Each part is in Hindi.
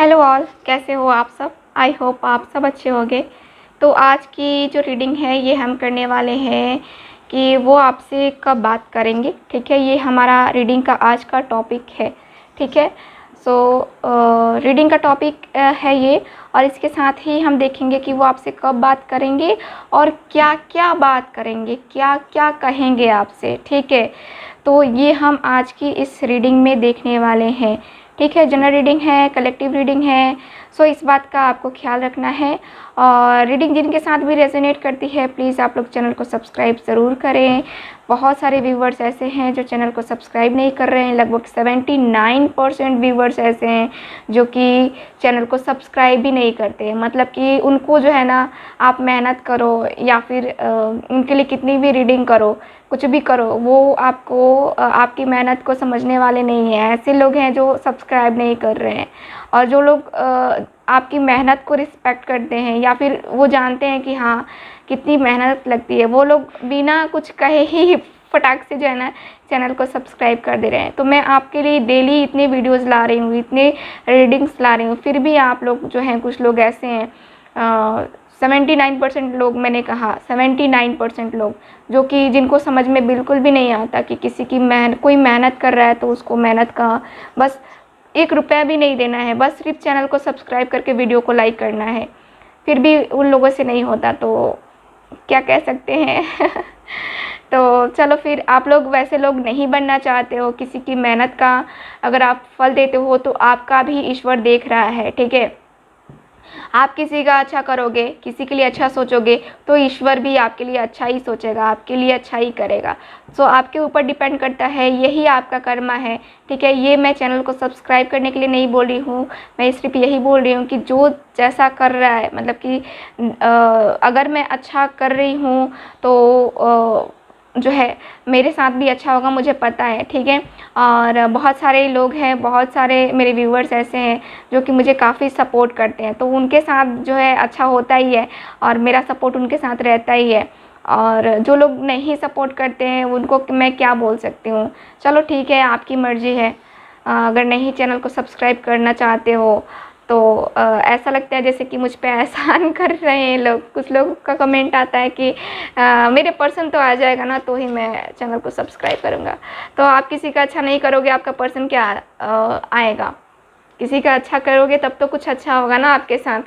हेलो ऑल, कैसे हो आप सब। आई होप आप सब अच्छे होंगे। तो आज की जो रीडिंग है ये हम करने वाले हैं कि वो आपसे कब बात करेंगे। ठीक है, ये हमारा रीडिंग का आज का टॉपिक है। ठीक है, सो रीडिंग का टॉपिक है ये, और इसके साथ ही हम देखेंगे कि वो आपसे कब बात करेंगे और क्या क्या बात करेंगे, क्या क्या कहेंगे आपसे। ठीक है, तो ये हम आज की इस रीडिंग में देखने वाले हैं। ठीक है, जनरल रीडिंग है, कलेक्टिव रीडिंग है, सो इस बात का आपको ख्याल रखना है। और रीडिंग जिनके साथ भी रेजोनेट करती है प्लीज़ आप लोग चैनल को सब्सक्राइब ज़रूर करें। बहुत सारे व्यूवर्स ऐसे हैं जो चैनल को सब्सक्राइब नहीं कर रहे हैं। लगभग 79% व्यूवर्स ऐसे हैं जो कि चैनल को सब्सक्राइब भी नहीं करते हैं। मतलब कि उनको जो है ना, आप मेहनत करो या फिर उनके लिए कितनी भी रीडिंग करो, कुछ भी करो, वो आपको आपकी मेहनत को समझने वाले नहीं हैं। ऐसे लोग हैं जो सब्सक्राइब नहीं कर रहे हैं। और जो लोग आपकी मेहनत को रिस्पेक्ट करते हैं या फिर वो जानते हैं कि हाँ कितनी मेहनत लगती है, वो लोग बिना कुछ कहे ही फटाक से जो है ना चैनल को सब्सक्राइब कर दे रहे हैं। तो मैं आपके लिए डेली इतने वीडियोस ला रही हूँ, इतने रीडिंग्स ला रही हूँ, फिर भी आप लोग जो हैं, कुछ लोग ऐसे हैं 79% लोग, मैंने कहा 79% लोग जो कि जिनको समझ में बिल्कुल भी नहीं आता कि किसी की कोई मेहनत कर रहा है तो उसको मेहनत का बस 1 रुपया भी नहीं देना है, बस सिर्फ चैनल को सब्सक्राइब करके वीडियो को लाइक करना है। फिर भी उन लोगों से नहीं होता तो क्या कह सकते हैं। तो चलो, फिर आप लोग वैसे लोग नहीं बनना चाहते हो। किसी की मेहनत का अगर आप फल देते हो तो आपका भी ईश्वर देख रहा है। ठीक है, आप किसी का अच्छा करोगे, किसी के लिए अच्छा सोचोगे तो ईश्वर भी आपके लिए अच्छा ही सोचेगा, आपके लिए अच्छा ही करेगा। सो आपके ऊपर डिपेंड करता है, यही आपका कर्मा है। ठीक है, ये मैं चैनल को सब्सक्राइब करने के लिए नहीं बोल रही हूँ, मैं सिर्फ यही बोल रही हूँ कि जो जैसा कर रहा है, मतलब कि अगर मैं अच्छा कर रही हूँ तो जो है मेरे साथ भी अच्छा होगा, मुझे पता है। ठीक है, और बहुत सारे लोग हैं, बहुत सारे मेरे व्यूवर्स ऐसे हैं जो कि मुझे काफ़ी सपोर्ट करते हैं, तो उनके साथ जो है अच्छा होता ही है और मेरा सपोर्ट उनके साथ रहता ही है। और जो लोग नहीं सपोर्ट करते हैं उनको मैं क्या बोल सकती हूँ। चलो ठीक है, आपकी मर्ज़ी है। अगर नहीं चैनल को सब्सक्राइब करना चाहते हो तो ऐसा लगता है जैसे कि मुझ पे एहसान कर रहे हैं लोग। कुछ लोगों का कमेंट आता है कि मेरे पर्सन तो आ जाएगा ना तो ही मैं चैनल को सब्सक्राइब करूँगा। तो आप किसी का अच्छा नहीं करोगे, आपका पर्सन क्या आएगा। किसी का अच्छा करोगे तब तो कुछ अच्छा होगा ना आपके साथ।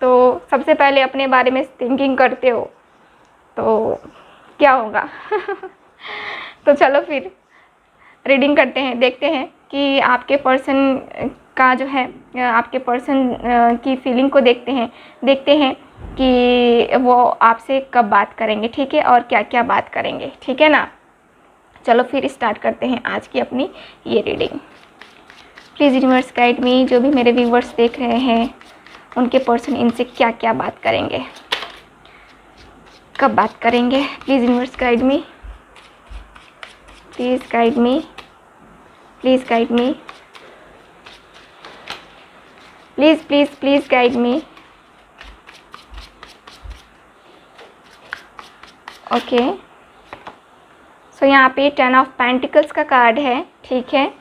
तो सबसे पहले अपने बारे में थिंकिंग करते हो तो क्या होगा। तो चलो फिर रीडिंग करते हैं, देखते हैं कि आपके पर्सन का जो है, आपके पर्सन की फीलिंग को देखते हैं कि वो आपसे कब बात करेंगे। ठीक है, और क्या क्या बात करेंगे। ठीक है ना, चलो फिर स्टार्ट करते हैं आज की अपनी ये रीडिंग। प्लीज़ यूनिवर्स गाइड मी, जो भी मेरे व्यूवर्स देख रहे हैं उनके पर्सन इनसे क्या क्या बात करेंगे, कब बात करेंगे। Please universe guide me, please guide me, please guide me, please please please guide me. Okay, so यहाँ पे 10 ऑफ पेंटिकल्स का कार्ड है। ठीक है,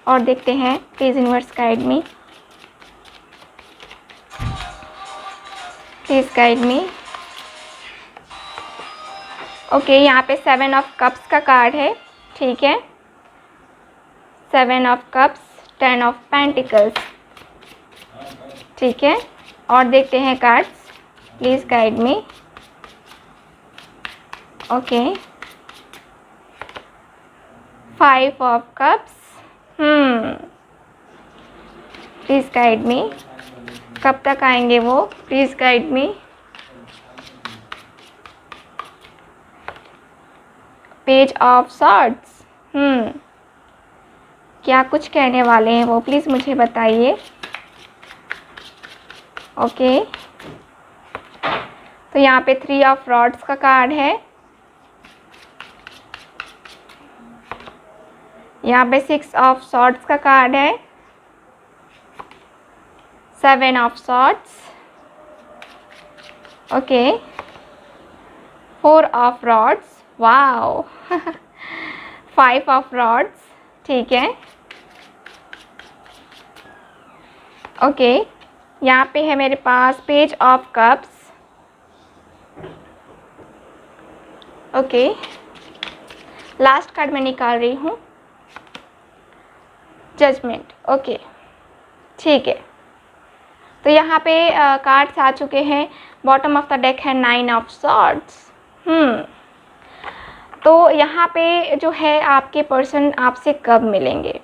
और देखते हैं please universe guide me, please guide me. Okay, यहाँ पे 7 ऑफ कप्स का कार्ड है। ठीक है, 7 ऑफ कप्स, 10 ऑफ पेंटिकल्स। ठीक है, और देखते हैं cards, please guide me. Okay, 5 of cups. Please guide मी, कब तक आएंगे वो, please guide me. Page of swords. क्या कुछ कहने वाले हैं वो, प्लीज़ मुझे बताइए। ओके, तो यहाँ पे 3 ऑफ रॉड्स का कार्ड है। यहाँ पे 6 ऑफ सॉर्ड्स का कार्ड है, 7 of swords. Okay, 4 of rods, wow. 5 of rods. ठीक है, ओके, यहाँ पे है मेरे पास page of cups. Okay, last card मैं निकाल रही हूँ, जजमेंट। ओके, ठीक है। तो यहाँ पे कार्ड्स आ चुके हैं। बॉटम ऑफ द डेक है 9 ऑफ सॉर्ड्स। तो यहाँ पे जो है आपके पर्सन आपसे कब मिलेंगे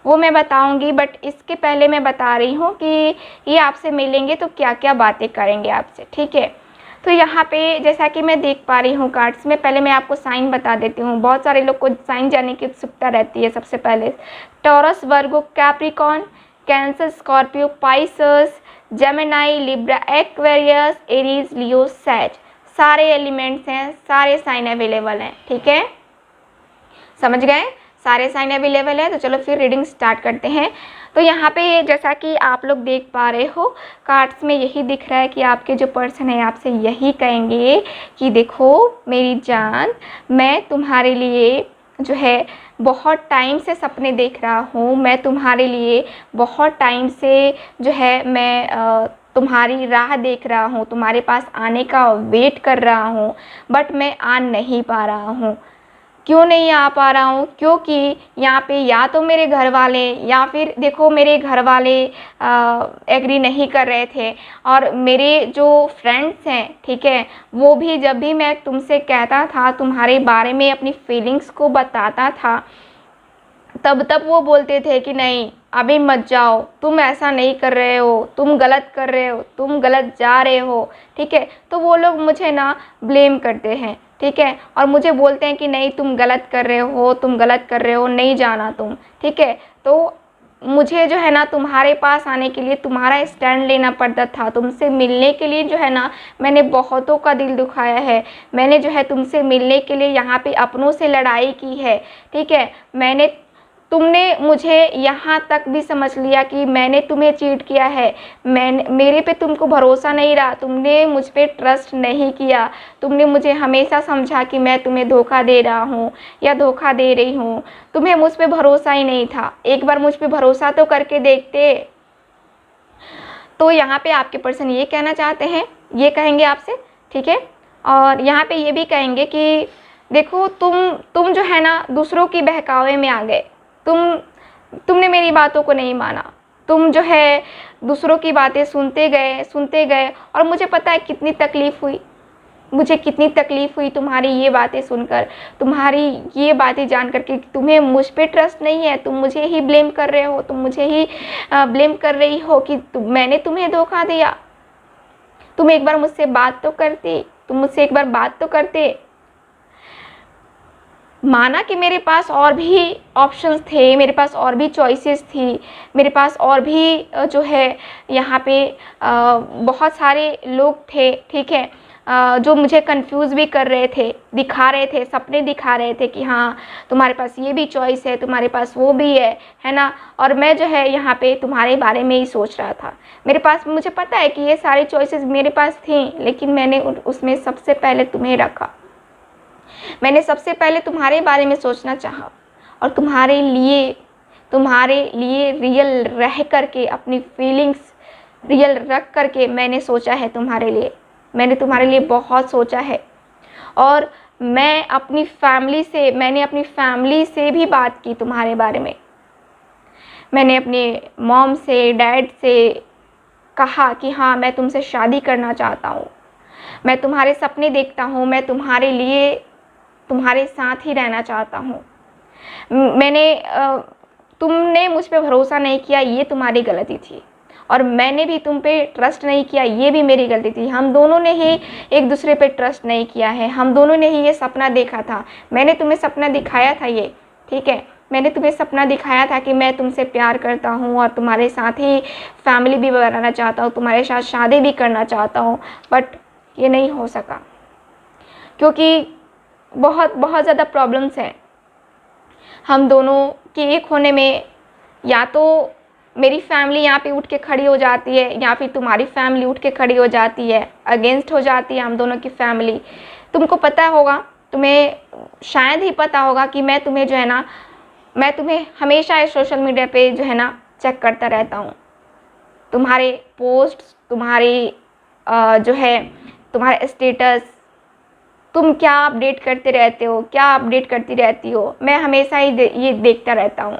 वो मैं बताऊंगी, बट इसके पहले मैं बता रही हूँ कि ये आपसे मिलेंगे तो क्या क्या बातें करेंगे आपसे, ठीक है। तो यहाँ पे जैसा कि मैं देख पा रही हूँ कार्ड्स में, पहले मैं आपको साइन बता देती हूँ। बहुत सारे लोग को साइन जानने की उत्सुकता रहती है। सबसे पहले Taurus, Virgo, Capricorn, Cancer, Scorpio, Pisces, Gemini, Libra, Aquarius, Aries, Leo, Sag, सारे एलिमेंट्स हैं, सारे साइन अवेलेबल हैं, ठीक है। समझ गए, सारे साइन अवेलेबल है। तो चलो फिर रीडिंग स्टार्ट करते हैं। तो यहाँ पे जैसा कि आप लोग देख पा रहे हो कार्ड्स में यही दिख रहा है कि आपके जो पर्सन है आपसे यही कहेंगे कि देखो मेरी जान, मैं तुम्हारे लिए जो है बहुत टाइम से सपने देख रहा हूँ, मैं तुम्हारे लिए बहुत टाइम से जो है मैं तुम्हारी राह देख रहा हूँ, तुम्हारे पास आने का वेट कर रहा हूँ, बट मैं आ नहीं पा रहा हूँ। क्यों नहीं आ पा रहा हूँ? क्योंकि यहाँ पे या तो मेरे घर वाले या फिर देखो मेरे घर वाले एग्री नहीं कर रहे थे, और मेरे जो फ्रेंड्स हैं, ठीक है, वो भी जब भी मैं तुमसे कहता था, तुम्हारे बारे में अपनी फीलिंग्स को बताता था, तब वो बोलते थे कि नहीं अभी मत जाओ, तुम ऐसा नहीं कर रहे हो, तुम गलत कर रहे हो, तुम गलत जा रहे हो, ठीक है। तो वो लोग मुझे ना ब्लेम करते हैं, ठीक है, और मुझे बोलते हैं कि नहीं तुम गलत कर रहे हो, तुम गलत कर रहे हो, नहीं जाना तुम, ठीक है। तो मुझे जो है ना तुम्हारे पास आने के लिए तुम्हारा स्टैंड लेना पड़ता था, तुमसे मिलने के लिए जो है ना मैंने बहुतों का दिल दुखाया है, मैंने जो है तुमसे मिलने के लिए यहाँ पे अपनों से लड़ाई की है, ठीक है। तुमने मुझे यहाँ तक भी समझ लिया कि मैंने तुम्हें चीट किया है, मेरे पे तुमको भरोसा नहीं रहा, तुमने मुझ पे ट्रस्ट नहीं किया, तुमने मुझे हमेशा समझा कि मैं तुम्हें धोखा दे रहा हूँ या धोखा दे रही हूँ, तुम्हें मुझ पे भरोसा ही नहीं था। एक बार मुझ पे भरोसा तो करके देखते। तो यहाँ पे आपके पर्सन ये कहना चाहते हैं, ये कहेंगे आपसे, ठीक है। और यहाँ पे ये भी कहेंगे कि देखो तुम जो है ना दूसरों की बहकावे में आ गए, तुमने मेरी बातों को नहीं माना, तुम जो है दूसरों की बातें सुनते गए, और मुझे पता है कितनी तकलीफ़ हुई, मुझे कितनी तकलीफ़ हुई तुम्हारी ये बातें सुनकर, तुम्हारी ये बातें जान कर कि तुम्हें मुझ पे ट्रस्ट नहीं है, तुम मुझे ही ब्लेम कर रहे हो, तुम मुझे ही ब्लेम कर रही हो कि मैंने तुम्हें धोखा दिया। तुम एक बार मुझसे बात तो करती, तुम मुझसे एक बार बात तो करते। माना कि मेरे पास और भी ऑप्शंस थे, मेरे पास और भी चॉइसेस थी, मेरे पास और भी जो है यहाँ पे बहुत सारे लोग थे, ठीक है, जो मुझे कंफ्यूज भी कर रहे थे, दिखा रहे थे, सपने दिखा रहे थे कि हाँ तुम्हारे पास ये भी चॉइस है, तुम्हारे पास वो भी है ना। और मैं जो है यहाँ पे तुम्हारे बारे में ही सोच रहा था। मेरे पास, मुझे पता है कि ये सारी चॉइसेस मेरे पास थी, लेकिन मैंने उसमें सबसे पहले तुम्हें रखा। मैंने सबसे पहले तुम्हारे बारे में सोचना चाहा, और तुम्हारे लिए रियल रह करके, अपनी फीलिंग्स रियल रख करके मैंने सोचा है तुम्हारे लिए, मैंने तुम्हारे लिए बहुत सोचा है। और मैंने अपनी फैमिली से भी बात की तुम्हारे बारे में। मैंने अपने मॉम से, डैड से कहा कि हाँ मैं तुमसे शादी करना चाहता हूँ, मैं तुम्हारे सपने देखता हूँ, मैं तुम्हारे लिए तुम्हारे साथ ही रहना चाहता हूँ। तुमने मुझ पे भरोसा नहीं किया, ये तुम्हारी गलती थी, और मैंने भी तुम पे ट्रस्ट नहीं किया, ये भी मेरी गलती थी। हम दोनों ने ही एक दूसरे पे ट्रस्ट नहीं किया है, हम दोनों ने ही ये सपना देखा था। मैंने तुम्हें सपना दिखाया था ये, ठीक है, मैंने तुम्हें सपना दिखाया था कि मैं तुमसे प्यार करता हूँ और तुम्हारे साथ ही फैमिली भी बनाना चाहता हूँ, तुम्हारे साथ शादी भी करना चाहता हूँ, बट ये नहीं हो सका क्योंकि बहुत ज़्यादा प्रॉब्लम्स हैं हम दोनों के एक होने में। या तो मेरी फैमिली यहाँ पे उठ के खड़ी हो जाती है, या फिर तुम्हारी फैमिली उठ के खड़ी हो जाती है, अगेंस्ट हो जाती है हम दोनों की फैमिली। तुमको पता होगा, तुम्हें शायद ही पता होगा कि मैं तुम्हें जो है ना, मैं तुम्हें हमेशा सोशल मीडिया पे जो है ना चेक करता रहता हूँ। तुम्हारे पोस्ट, तुम्हारी जो है तुम्हारे स्टेटस, तुम क्या अपडेट करते रहते हो, क्या अपडेट करती रहती हो, मैं हमेशा ही ये देखता रहता हूँ।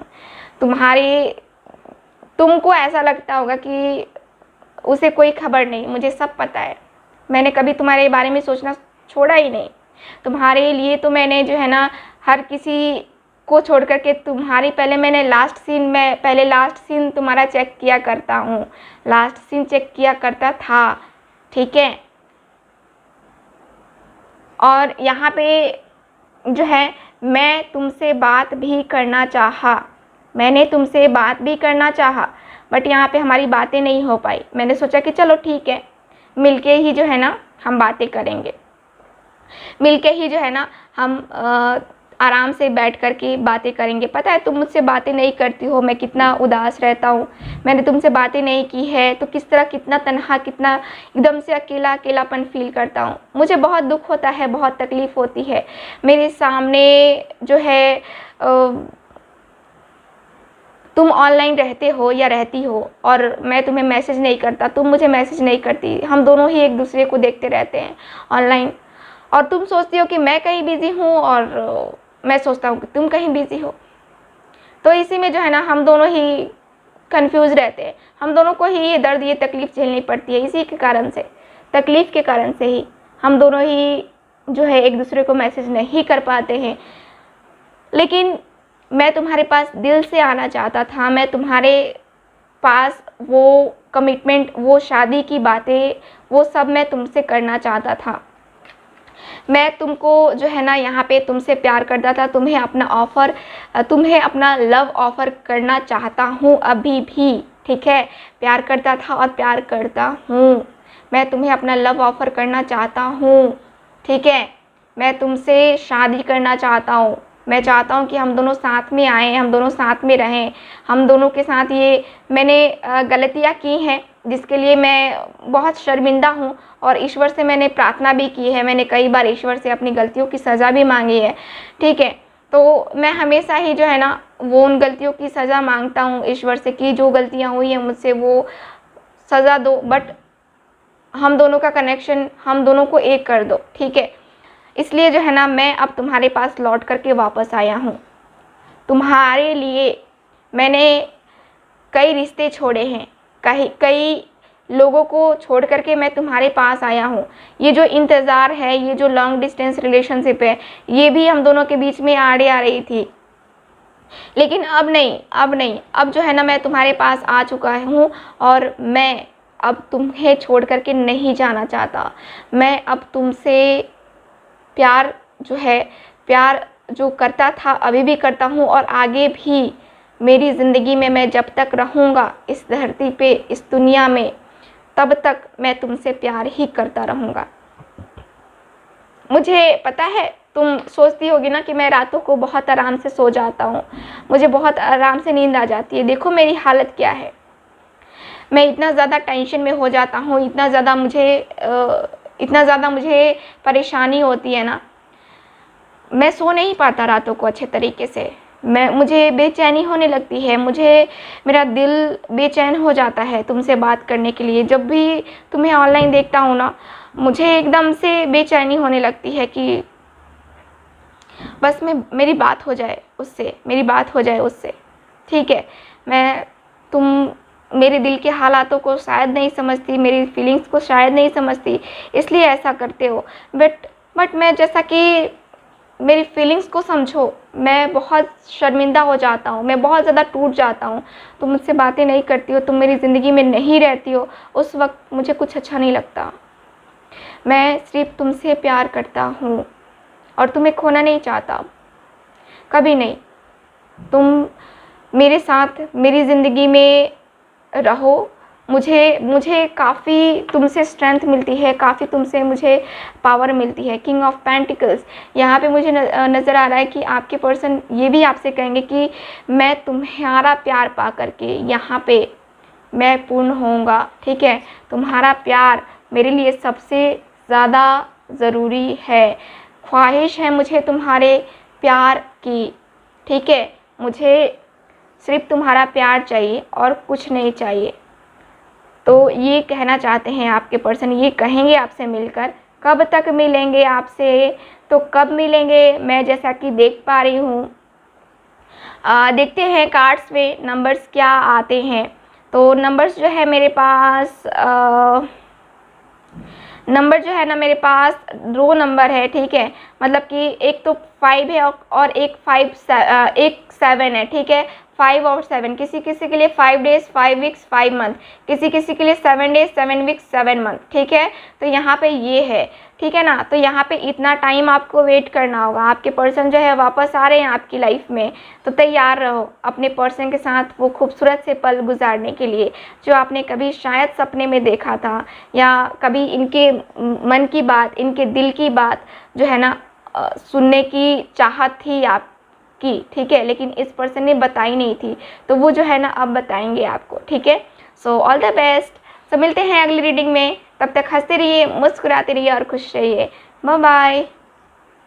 तुमको ऐसा लगता होगा कि उसे कोई खबर नहीं, मुझे सब पता है। मैंने कभी तुम्हारे बारे में सोचना छोड़ा ही नहीं। तुम्हारे लिए तो मैंने जो है ना हर किसी को छोड़ करके तुम्हारी पहले लास्ट सीन तुम्हारा चेक किया करता हूँ, लास्ट सीन चेक किया करता था, ठीक है। और यहाँ पे जो है मैं तुमसे बात भी करना चाहा, मैंने तुमसे बात भी करना चाहा, बट यहाँ पे हमारी बातें नहीं हो पाई। मैंने सोचा कि चलो ठीक है, मिलके ही जो है ना हम बातें करेंगे, मिलके ही जो है ना हम आराम से बैठ कर के बातें करेंगे। पता है तुम मुझसे बातें नहीं करती हो, मैं कितना उदास रहता हूँ। मैंने तुमसे बातें नहीं की है तो किस तरह, कितना तन्हा, कितना एकदम से अकेलापन फील करता हूँ। मुझे बहुत दुख होता है, बहुत तकलीफ़ होती है। मेरे सामने जो है तुम ऑनलाइन रहते हो या रहती हो और मैं तुम्हें मैसेज नहीं करता, तुम मुझे मैसेज नहीं करती, हम दोनों ही एक दूसरे को देखते रहते हैं ऑनलाइन, और तुम सोचती हो कि मैं कहीं बिज़ी हूँ और मैं सोचता हूँ कि तुम कहीं बिज़ी हो। तो इसी में जो है ना हम दोनों ही कंफ्यूज रहते हैं, हम दोनों को ही ये दर्द, ये तकलीफ़ झेलनी पड़ती है। इसी के कारण से, तकलीफ़ के कारण से ही हम दोनों ही जो है एक दूसरे को मैसेज नहीं कर पाते हैं। लेकिन मैं तुम्हारे पास दिल से आना चाहता था, मैं तुम्हारे पास वो कमिटमेंट, वो शादी की बातें, वो सब मैं तुमसे करना चाहता था। मैं तुमको जो है ना यहाँ पे तुमसे प्यार करता था, तुम्हें अपना लव ऑफ़र करना चाहता हूँ अभी भी, ठीक है। प्यार करता था और प्यार करता हूँ। मैं तुम्हें अपना लव ऑफ़र करना चाहता हूँ, ठीक है। मैं तुमसे शादी करना चाहता हूँ। मैं चाहता हूँ कि हम दोनों साथ में आएँ, हम दोनों साथ में रहें। हम दोनों के साथ ये मैंने गलतियाँ की हैं जिसके लिए मैं बहुत शर्मिंदा हूँ, और ईश्वर से मैंने प्रार्थना भी की है। मैंने कई बार ईश्वर से अपनी गलतियों की सज़ा भी मांगी है, ठीक है। तो मैं हमेशा ही जो है ना वो उन गलतियों की सज़ा मांगता हूँ ईश्वर से कि जो गलतियाँ हुई हैं मुझसे वो सज़ा दो, बट हम दोनों का कनेक्शन, हम दोनों को एक कर दो, ठीक है। इसलिए जो है ना मैं अब तुम्हारे पास लौट करके वापस आया हूँ। तुम्हारे लिए मैंने कई रिश्ते छोड़े हैं, कई लोगों को छोड़ करके मैं तुम्हारे पास आया हूँ। ये जो इंतज़ार है, ये जो लॉन्ग डिस्टेंस रिलेशनशिप है, ये भी हम दोनों के बीच में आड़े आ रही थी। लेकिन अब नहीं, अब जो है ना मैं तुम्हारे पास आ चुका हूँ और मैं अब तुम्हें छोड़ करके नहीं जाना चाहता। मैं अब तुमसे प्यार जो करता था अभी भी करता हूँ, और आगे भी मेरी ज़िंदगी में मैं जब तक रहूँगा इस धरती पे, इस दुनिया में, तब तक मैं तुमसे प्यार ही करता रहूँगा। मुझे पता है तुम सोचती होगी ना कि मैं रातों को बहुत आराम से सो जाता हूँ, मुझे बहुत आराम से नींद आ जाती है। देखो मेरी हालत क्या है, मैं इतना ज़्यादा टेंशन में हो जाता हूँ, इतना ज़्यादा मुझे परेशानी होती है ना, मैं सो नहीं पाता रातों को अच्छे तरीके से। मुझे बेचैनी होने लगती है, मेरा दिल बेचैन हो जाता है तुमसे बात करने के लिए। जब भी तुम्हें ऑनलाइन देखता हूँ ना, मुझे एकदम से बेचैनी होने लगती है कि बस मेरी बात हो जाए उससे, ठीक है। तुम मेरे दिल के हालातों को शायद नहीं समझती, मेरी फीलिंग्स को शायद नहीं समझती, इसलिए ऐसा करते हो। बट मैं, जैसा कि मेरी फीलिंग्स को समझो, मैं बहुत शर्मिंदा हो जाता हूँ, मैं बहुत ज़्यादा टूट जाता हूँ। तुम मुझसे बातें नहीं करती हो, तुम मेरी ज़िंदगी में नहीं रहती हो, उस वक्त मुझे कुछ अच्छा नहीं लगता। मैं सिर्फ तुमसे प्यार करता हूँ और तुम्हें खोना नहीं चाहता, कभी नहीं। तुम मेरे साथ मेरी ज़िंदगी में रहो। मुझे काफ़ी तुमसे स्ट्रेंथ मिलती है, काफ़ी तुमसे मुझे पावर मिलती है। किंग ऑफ पेंटिकल्स, यहाँ पे मुझे नज़र आ रहा है कि आपके पर्सन ये भी आपसे कहेंगे कि मैं तुम्हारा प्यार पा करके यहाँ पे मैं पूर्ण होऊंगा, ठीक है। तुम्हारा प्यार मेरे लिए सबसे ज़्यादा ज़रूरी है। ख्वाहिश है मुझे तुम्हारे प्यार की, ठीक है। मुझे सिर्फ तुम्हारा प्यार चाहिए और कुछ नहीं चाहिए। तो ये कहना चाहते हैं आपके पर्सन, ये कहेंगे आपसे मिलकर। कब तक मिलेंगे आपसे, तो कब मिलेंगे मैं जैसा कि देख पा रही हूँ। देखते हैं कार्ड्स में नंबर्स क्या आते हैं। तो नंबर्स जो है मेरे पास नंबर जो है ना मेरे पास 2 नंबर है, ठीक है। मतलब कि एक तो 5 है और एक 7 है, ठीक है। 5 और 7, किसी किसी के लिए 5 डेज 5 वीक्स 5 मंथ, किसी किसी के लिए 7 डेज 7 वीक्स 7 मंथ, ठीक है। तो यहाँ पे ये है, ठीक है ना। तो यहाँ पे इतना टाइम आपको वेट करना होगा। आपके पर्सन जो है वापस आ रहे हैं आपकी लाइफ में, तो तैयार रहो अपने पर्सन के साथ वो खूबसूरत से पल गुजारने के लिए जो आपने कभी शायद सपने में देखा था, या कभी इनके मन की बात, इनके दिल की बात जो है ना सुनने की चाहत थी आपकी, ठीक है। लेकिन इस पर्सन ने बताई नहीं थी, तो वो जो है ना अब बताएंगे आपको, ठीक है। So all the best. तो मिलते हैं अगली रीडिंग में, तब तक हंसते रहिए, मुस्कुराते रहिए और खुश रहिए। Bye bye.